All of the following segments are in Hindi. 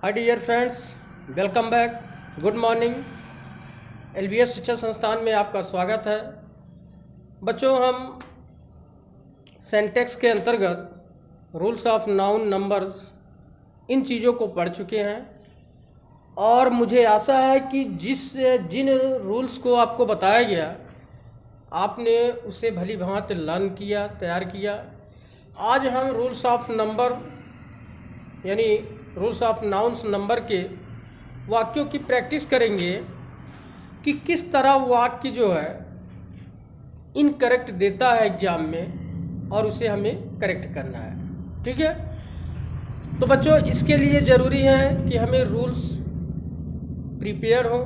हाय dear friends, welcome back. Good morning. LBS शिक्षा संस्थान में आपका स्वागत है। बच्चों, हम सेंटेक्स के अंतर्गत रूल्स ऑफ नाउन, नंबर्स, इन चीज़ों को पढ़ चुके हैं और मुझे आशा है कि जिन रूल्स को आपको बताया गया आपने उसे भली भांति लर्न किया, तैयार किया। आज हम रूल्स ऑफ नंबर यानी रूल्स ऑफ नाउन्स, नंबर के वाक्यों की प्रैक्टिस करेंगे कि किस तरह वाक्य जो है इनकरेक्ट देता है एग्जाम में और उसे हमें करेक्ट करना है। ठीक है, तो बच्चों इसके लिए ज़रूरी है कि हमें रूल्स प्रिपेयर हो,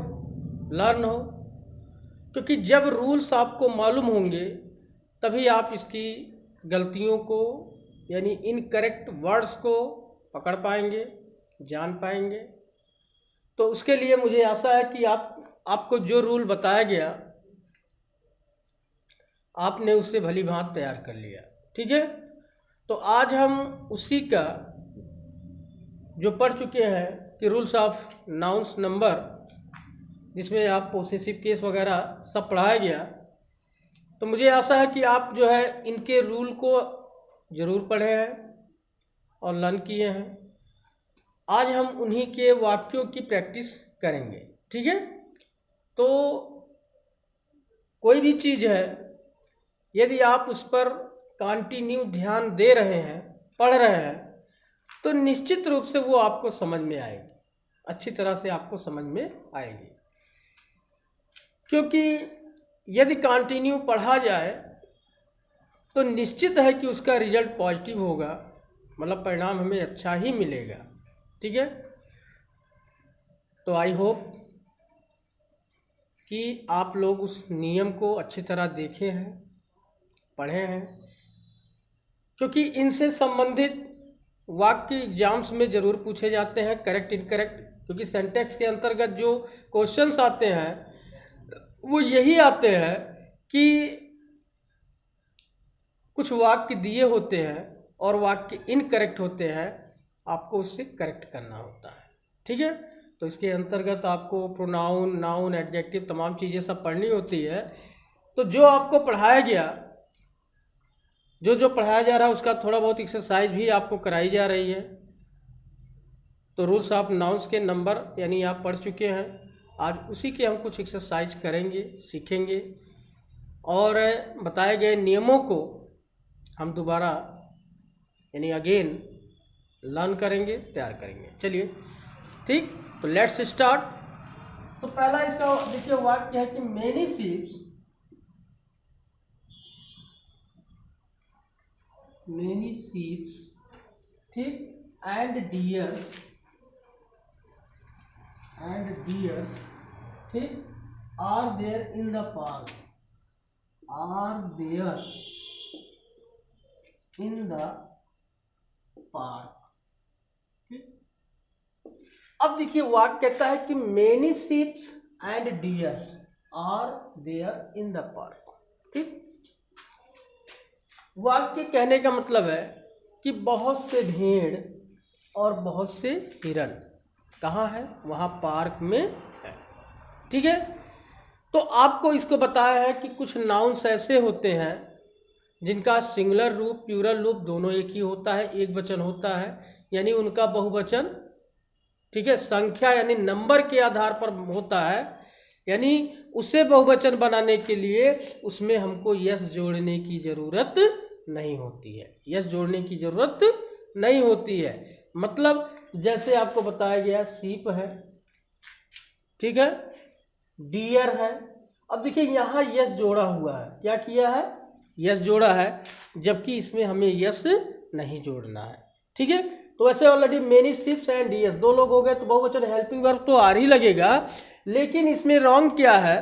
लर्न हो, क्योंकि जब रूल्स आपको मालूम होंगे तभी आप इसकी गलतियों को यानी इनकरेक्ट वर्ड्स को पकड़ पाएंगे, जान पाएंगे। तो उसके लिए मुझे आशा है कि आपको जो रूल बताया गया आपने उससे भली भांति तैयार कर लिया। ठीक है, तो आज हम उसी का जो पढ़ चुके हैं कि रूल्स ऑफ नाउन्स, नंबर, जिसमें आप पोसेसिव केस वगैरह सब पढ़ाया गया, तो मुझे आशा है कि आप जो है इनके रूल को ज़रूर पढ़े हैं और लर्न किए हैं। आज हम उन्हीं के वाक्यों की प्रैक्टिस करेंगे। ठीक है, तो कोई भी चीज़ है यदि आप उस पर कंटिन्यू ध्यान दे रहे हैं, पढ़ रहे हैं, तो निश्चित रूप से वो आपको समझ में आएगी, अच्छी तरह से आपको समझ में आएगी। क्योंकि यदि कंटिन्यू पढ़ा जाए तो निश्चित है कि उसका रिजल्ट पॉजिटिव होगा, मतलब परिणाम हमें अच्छा ही मिलेगा। ठीक है, तो आई होप कि आप लोग उस नियम को अच्छी तरह देखे हैं, पढ़े हैं, क्योंकि इनसे संबंधित वाक्य एग्जाम्स में ज़रूर पूछे जाते हैं, करेक्ट इनकरेक्ट। क्योंकि सेंटेक्स के अंतर्गत जो क्वेश्चंस आते हैं वो यही आते हैं कि कुछ वाक्य दिए होते हैं और वाक्य इनकरेक्ट होते हैं, आपको उससे करेक्ट करना होता है। ठीक है, तो इसके अंतर्गत आपको प्रोनाउन, नाउन, एडजेक्टिव, तमाम चीज़ें सब पढ़नी होती है। तो जो आपको पढ़ाया गया, जो पढ़ाया जा रहा है उसका थोड़ा बहुत एक्सरसाइज भी आपको कराई जा रही है। तो रूल्स ऑफ नाउन्स के नंबर यानी आप पढ़ चुके हैं, आज उसी के हम कुछ एक्सरसाइज करेंगे, सीखेंगे और बताए गए नियमों को हम दोबारा यानी अगेन लर्न करेंगे, तैयार करेंगे। चलिए ठीक, तो लेट्स स्टार्ट। तो पहला इसका देखिए वाक्य है कि मेनी शीप्स, ठीक, एंड डियर्स, ठीक, are there in the park, ठीक। अब देखिए वाक्य कहता है कि many sheeps and deers are there in the park. ठीक, वाक्य कहने का मतलब है कि बहुत से भेड़ और बहुत से हिरन कहाँ है? वहाँ पार्क में है। ठीक है, तो आपको इसको बताया है कि कुछ नाउन्स ऐसे होते हैं जिनका सिंगुलर रूप, प्लूरल रूप दोनों एक ही होता है, एक वचन होता है, यानी उनका बहुवचन, ठीक है, संख्या यानी नंबर के आधार पर होता है। यानी उसे बहुवचन बनाने के लिए उसमें हमको यस जोड़ने की ज़रूरत नहीं होती है, यस जोड़ने की ज़रूरत नहीं होती है। मतलब जैसे आपको बताया गया सीप है, ठीक है, डियर है। अब देखिए यहाँ यस जोड़ा हुआ है, क्या किया है? यस जोड़ा है, जबकि इसमें हमें यस नहीं जोड़ना है। ठीक है, तो ऐसे already many ships and dears दो लोग हो गए तो बहुवचन हेल्पिंग वर्ब तो आ ही लगेगा। लेकिन इसमें रॉन्ग क्या है,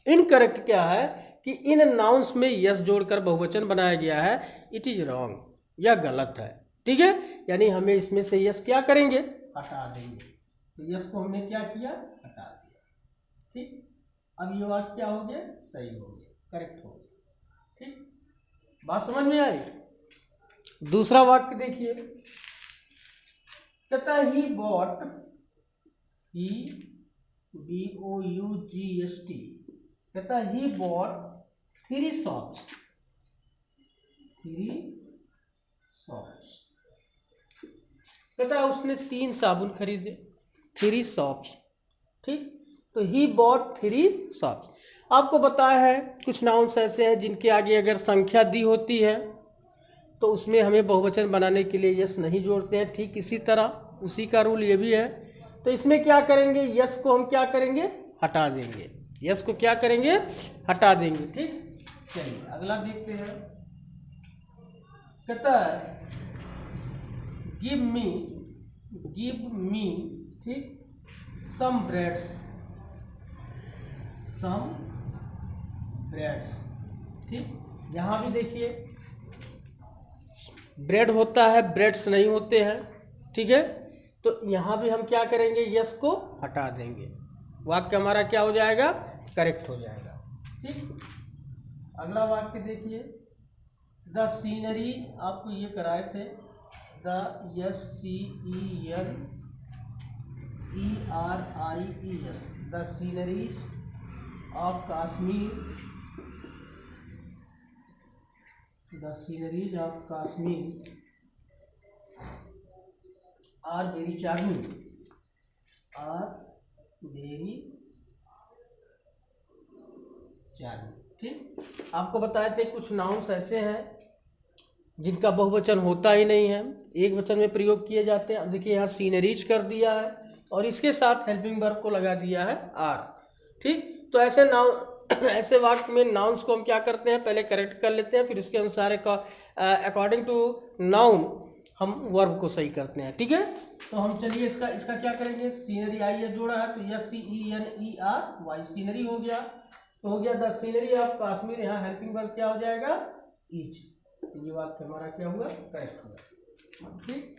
इनकरेक्ट क्या है कि इन नाउन्स में यस जोड़कर बहुवचन बनाया गया है। इट इज रॉन्ग, यह गलत है। ठीक है, यानी हमें इसमें से यस क्या करेंगे? हटा देंगे। तो यस को हमने क्या किया? हटा दिया। ठीक, अब ये वाक्य क्या हो गया? सही हो गया, करेक्ट हो गया। ठीक, बात समझ में आई? दूसरा वाक्य देखिए, कहता है ही बॉट BOUGST, कहता है ही बॉट 3 सॉप्स, 3 सॉप्स, कहता है उसने 3 साबुन खरीदे, 3 सॉप्स, ठीक। तो ही बॉट 3 सॉप्स। आपको बताया है कुछ नाउन्स ऐसे हैं जिनके आगे अगर संख्या दी होती है तो उसमें हमें बहुवचन बनाने के लिए यस नहीं जोड़ते हैं। ठीक इसी तरह उसी का रूल ये भी है। तो इसमें क्या करेंगे, यस को हम क्या करेंगे, हटा देंगे, यस को क्या करेंगे, हटा देंगे, ठीक। चलिए अगला देखते हैं। कहता है गिव मी, ठीक, सम ब्रेड्स, ठीक। यहाँ भी देखिए ब्रेड होता है, ब्रेड्स नहीं होते हैं, ठीक है। तो यहाँ भी हम क्या करेंगे, यस को हटा देंगे, वाक्य हमारा क्या हो जाएगा, करेक्ट हो जाएगा, ठीक। अगला वाक्य देखिए, द सीनरी, आपको ये कराए थे, the SCENERIES, the sceneries of Kashmir, the sceneries of Kashmir are very charming, ठीक। आपको बताए थे कुछ नाउन्स ऐसे हैं जिनका बहुवचन होता ही नहीं है, एक वचन में प्रयोग किए जाते हैं। देखिए यहाँ सीनरीज कर दिया है और इसके साथ हेल्पिंग वर्ब को लगा दिया है आर, ठीक। तो ऐसे ऐसे वाक्य में नाउन्स को हम क्या करते हैं, पहले करेक्ट कर लेते हैं, फिर उसके अनुसार अकॉर्डिंग टू नाउन हम वर्ब को सही करते हैं, ठीक है। तो हम चलिए इसका क्या करेंगे, सीनरी आई जोड़ा है तो SCENERY सीनरी हो गया, तो हो गया द सीनरी ऑफ कश्मीर, यहाँ हेल्पिंग वर्ब क्या हो जाएगा, इज। तो ये वाक्य हमारा क्या हुआ, करेक्ट हुआ, ठीक।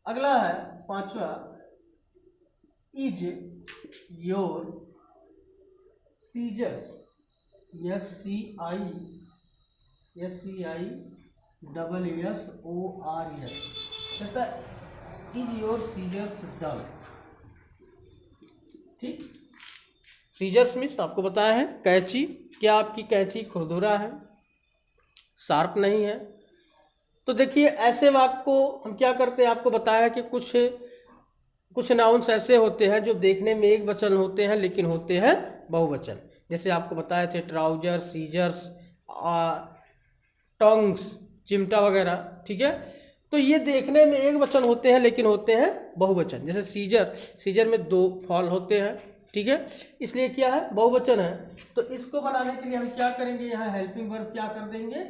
अगला है 5वां, इज योर सीजर्स, SCISSORS, कहता इज योर सीजर्स डल, ठीक। सीजर्स मीन्स आपको बताया है कैंची, क्या आपकी कैंची खुरदुरा है, शार्प नहीं है। तो देखिए ऐसे वाक्य को हम क्या करते हैं, आपको बताया कि कुछ नाउन्स ऐसे होते हैं जो देखने में एक वचन होते हैं लेकिन होते हैं बहुवचन। जैसे आपको बताए थे ट्राउजर, सीजर्स, टोंग्स, चिमटा वगैरह, ठीक है। तो ये देखने में एक वचन होते हैं लेकिन होते हैं बहुवचन। जैसे सीजर में 2 फॉल होते हैं, ठीक है, इसलिए क्या है, बहुवचन है। तो इसको बनाने के लिए हम क्या करेंगे, यहाँ हेल्पिंग वर्ब क्या कर देंगे,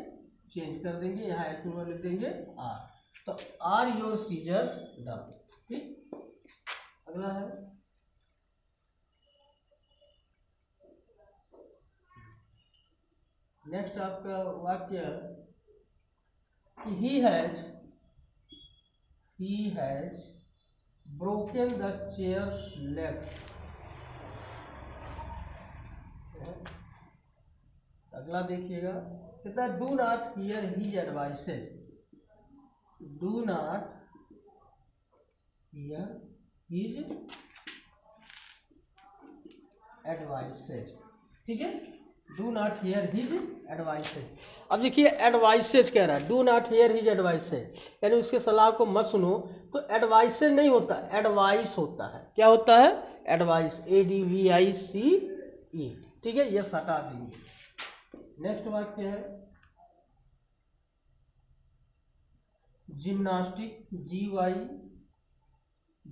चेंज कर देंगे, यहाँ हेल्पिंग वर्ब लिख देंगे आर, तो आर योर सीजर्स डल, ठीक। अगला है नेक्स्ट आपका वाक्य कि he has broken the chairs legs. अगला देखिएगा, कहता है do not here his advices, do not here his advices, ठीक है, do not here his advices. अब देखिए एडवाइसेज कह रहा है, do not here his advices, यानी उसके सलाह को मत सुनो। तो एडवाइसेज नहीं होता, एडवाइस होता है। क्या होता है, एडवाइस, ADVICE, ठीक है, ये हटा देंगे। नेक्स्ट वाक्य है जिम्नास्टिक,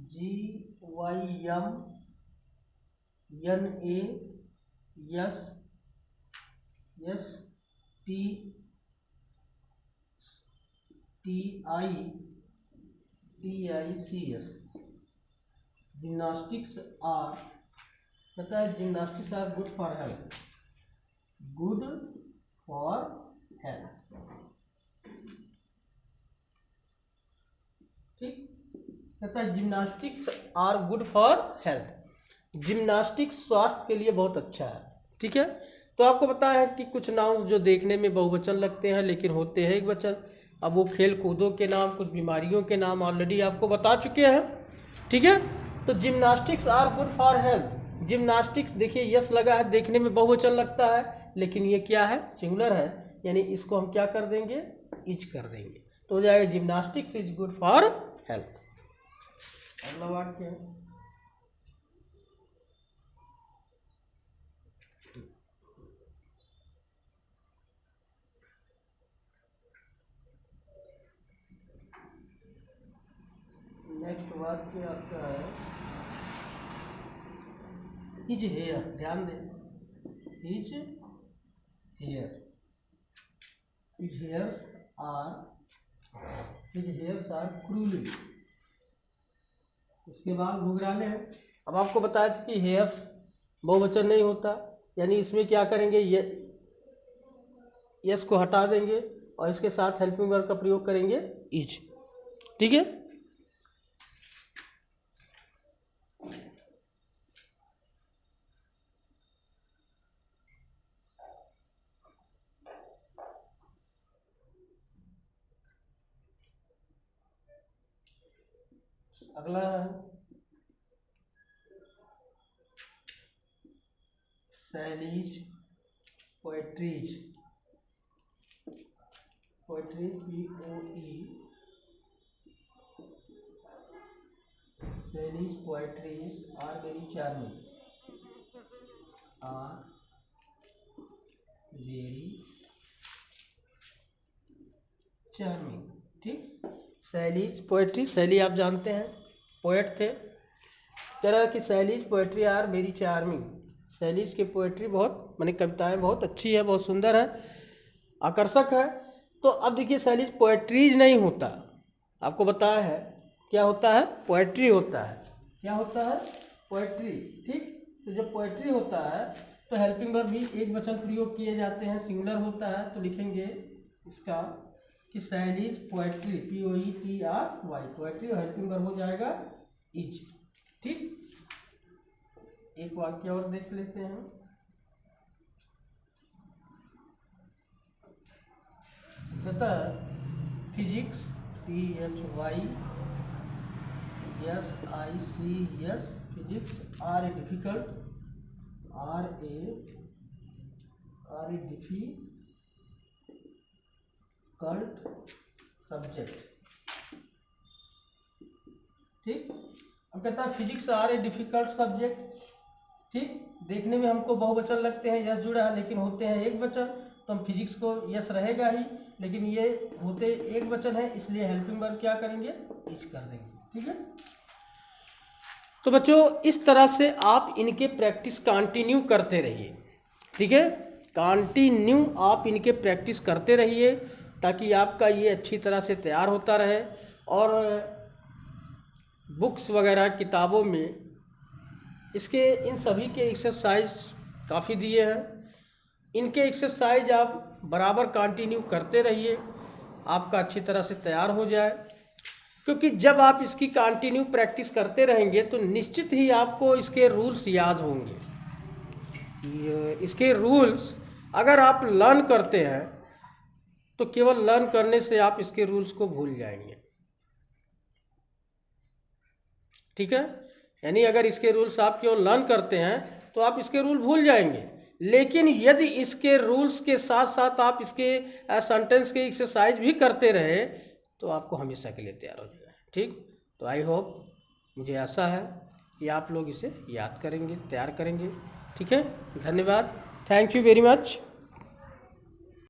GYMNASTICS, जिम्नास्टिक्स आर, कहता है gymnastics are good for health, good for health, ठीक। कहता है gymnastics are good for health, gymnastics स्वास्थ्य के लिए बहुत अच्छा है, ठीक है। तो आपको पता है कि कुछ नाम जो देखने में बहुवचन लगते हैं लेकिन होते हैं एक वचन। अब वो खेल कूदों के नाम, कुछ बीमारियों के नाम ऑलरेडी आपको बता चुके हैं, ठीक है। तो gymnastics are good for health. Gymnastics देखिए यस लगा है, देखने में बहुवचन लगता है लेकिन ये क्या है, सिंगुलर है, यानी इसको हम क्या कर देंगे, इज कर देंगे, तो हो जाएगा gymnastics is good for health. अगला वाक्य है, नेक्स्ट वाक्य आपका है हिज हेयर। ध्यान दें, his hair, his hairs are curly. इसके बाद घुघराले हैं। अब आपको बताया था कि हेयर्स बहुवचन नहीं होता, यानी इसमें क्या करेंगे, ये यस को हटा देंगे और इसके साथ हेल्पिंग वर्ब का प्रयोग करेंगे इज। ठीक है, अगला है Shelley's poetries. Poetry POE, Shelley's poetries are very charming, are very charming. ठीक, सैलीज पोएट्री, शैली आप जानते हैं, पोएट थे, कह रहा है कि Shelley's poetry are very charming. Shelley's की पोएट्री बहुत, माने कविताएं बहुत अच्छी है, बहुत सुंदर है, आकर्षक है। तो अब देखिए सैलीज पोएट्रीज नहीं होता, आपको बताया है क्या होता है, पोएट्री होता है। क्या होता है, पोएट्री। ठीक, तो जब पोएट्री होता है तो हेल्पिंग वर्ब भी एक वचन प्रयोग किए जाते हैं, सिंगुलर होता है, तो लिखेंगे इसका कि सैलीज पोएट्री POETRY, पोएट्री और हेल्पिंग वर्ब हो जाएगा इज। ठीक, एक वाक्य और देख लेते हैं। कहता है physics PHYSICS, physics are a difficult subject. ठीक, अब कहता है physics are a difficult subject. ठीक, देखने में हमको बहुवचन लगते हैं, यस जुड़ा है, लेकिन होते हैं एक वचन, तो हम फिजिक्स को यस रहेगा ही, लेकिन ये होते एक वचन है, इसलिए हेल्पिंग वर्ब क्या करेंगे, इज कर देंगे। ठीक है, तो बच्चों इस तरह से आप इनके प्रैक्टिस कंटिन्यू करते रहिए। ठीक है, कंटिन्यू आप इनके प्रैक्टिस करते रहिए ताकि आपका ये अच्छी तरह से तैयार होता रहे। और बुक्स वगैरह किताबों में इसके इन सभी के एक्सरसाइज काफ़ी दिए हैं, इनके एक्सरसाइज आप बराबर कंटिन्यू करते रहिए, आपका अच्छी तरह से तैयार हो जाए। क्योंकि जब आप इसकी कंटिन्यू प्रैक्टिस करते रहेंगे तो निश्चित ही आपको इसके रूल्स याद होंगे। इसके रूल्स अगर आप लर्न करते हैं तो केवल लर्न करने से आप इसके रूल्स को भूल जाएंगे। ठीक है, यानी अगर इसके रूल्स आप केवल लर्न करते हैं तो आप इसके रूल भूल जाएंगे, लेकिन यदि इसके रूल्स के साथ साथ आप इसके सेंटेंस के एक्सरसाइज भी करते रहे तो आपको हमेशा के लिए तैयार हो जाएगा। ठीक, तो आई होप, मुझे आशा है कि आप लोग इसे याद करेंगे, तैयार करेंगे। ठीक है, धन्यवाद, थैंक यू वेरी मच।